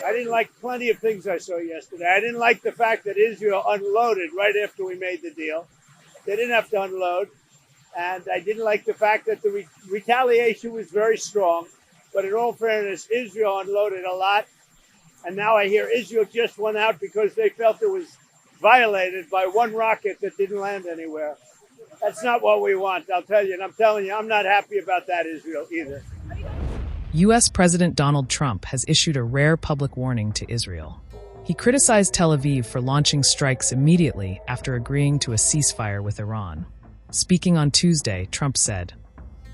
I didn't like plenty of things I saw yesterday. I didn't like the fact that Israel unloaded right after we made the deal. They didn't have to unload. And I didn't like the fact that the retaliation was very strong. But in all fairness, Israel unloaded a lot. And now I hear Israel just went out because they felt it was violated by one rocket that didn't land anywhere. That's not what we want, I'll tell you. And I'm telling you, I'm not happy about that, Israel, either. U.S. President Donald Trump has issued a rare public warning to Israel. He criticized Tel Aviv for launching strikes immediately after agreeing to a ceasefire with Iran. Speaking on Tuesday, Trump said,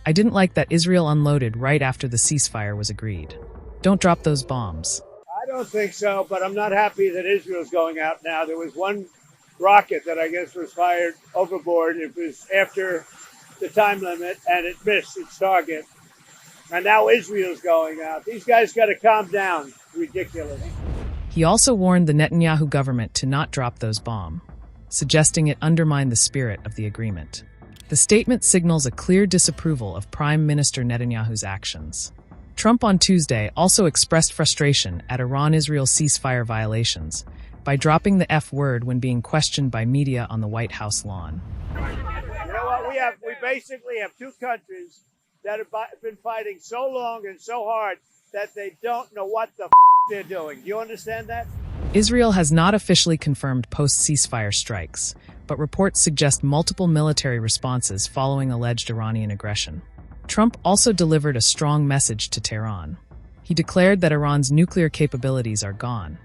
"I didn't like that Israel unloaded right after the ceasefire was agreed. Don't drop those bombs." I don't think so, but I'm not happy that Israel's going out now. There was one rocket that I guess was fired overboard. It was after the time limit, and it missed its target. And now Israel's going out. These guys got to calm down. Ridiculous. He also warned the Netanyahu government to not drop those bombs, suggesting it undermined the spirit of the agreement. The statement signals a clear disapproval of Prime Minister Netanyahu's actions. Trump on Tuesday also expressed frustration at Iran-Israel ceasefire violations by dropping the F word when being questioned by media on the White House lawn. You know what? We basically have two countries that have been fighting so long and so hard that they don't know what the they're doing. Do you understand that? Israel has not officially confirmed post-ceasefire strikes, but reports suggest multiple military responses following alleged Iranian aggression. Trump also delivered a strong message to Tehran. He declared that Iran's nuclear capabilities are gone,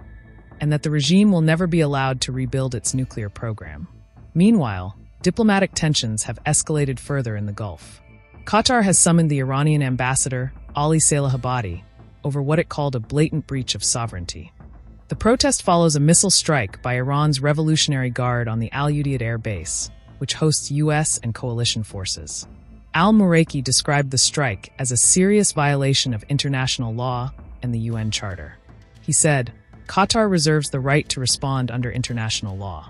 and that the regime will never be allowed to rebuild its nuclear program. Meanwhile, diplomatic tensions have escalated further in the Gulf. Qatar has summoned the Iranian Ambassador, Ali Saleh, over what it called a blatant breach of sovereignty. The protest follows a missile strike by Iran's Revolutionary Guard on the Al-Udeid airbase, which hosts U.S. and coalition forces. Al-Muraiki described the strike as a serious violation of international law and the UN Charter. He said, "Qatar reserves the right to respond under international law."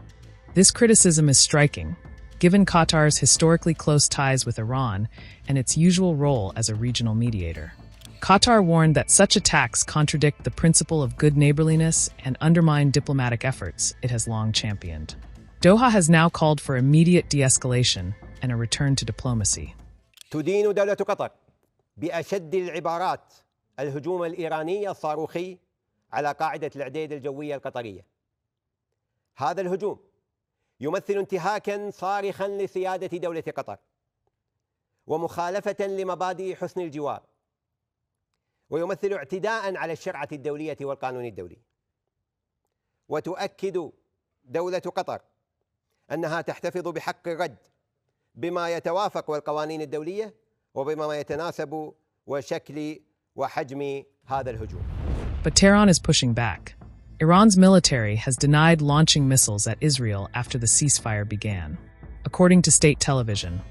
This criticism is striking, given Qatar's historically close ties with Iran and its usual role as a regional mediator. Qatar warned that such attacks contradict the principle of good neighborliness and undermine diplomatic efforts it has long championed. Doha has now called for immediate de-escalation and a return to diplomacy. تدين دولة قطر بأشد العبارات الهجوم الإيراني الصاروخي على قاعدة العديد الجوية القطرية. هذا الهجوم يمثل انتهاكاً صارخاً لسيادة دولة قطر ومخالفة لمبادئ حسن الجوار، ويمثل اعتداءً على الشرعة الدولية والقانون الدولي. وتؤكد دولة قطر أنها تحتفظ بحق الرد بما يتوافق والقوانين الدولية وبما يتناسب وشكل وحجم هذا الهجوم. But Tehran is pushing back. Iran's military has denied launching missiles at Israel after the ceasefire began. According to state television,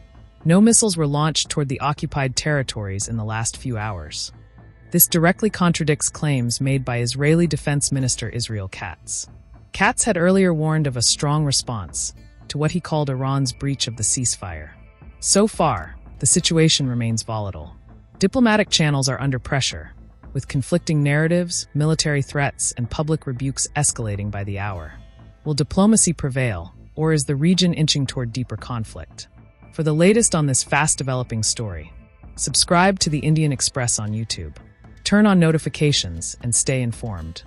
no missiles were launched toward the occupied territories in the last few hours. This directly contradicts claims made by Israeli Defense Minister Israel Katz. Katz had earlier warned of a strong response to what he called Iran's breach of the ceasefire. So far, the situation remains volatile. Diplomatic channels are under pressure, with conflicting narratives, military threats, and public rebukes escalating by the hour. Will diplomacy prevail, or is the region inching toward deeper conflict? For the latest on this fast-developing story, subscribe to the Indian Express on YouTube. Turn on notifications and stay informed.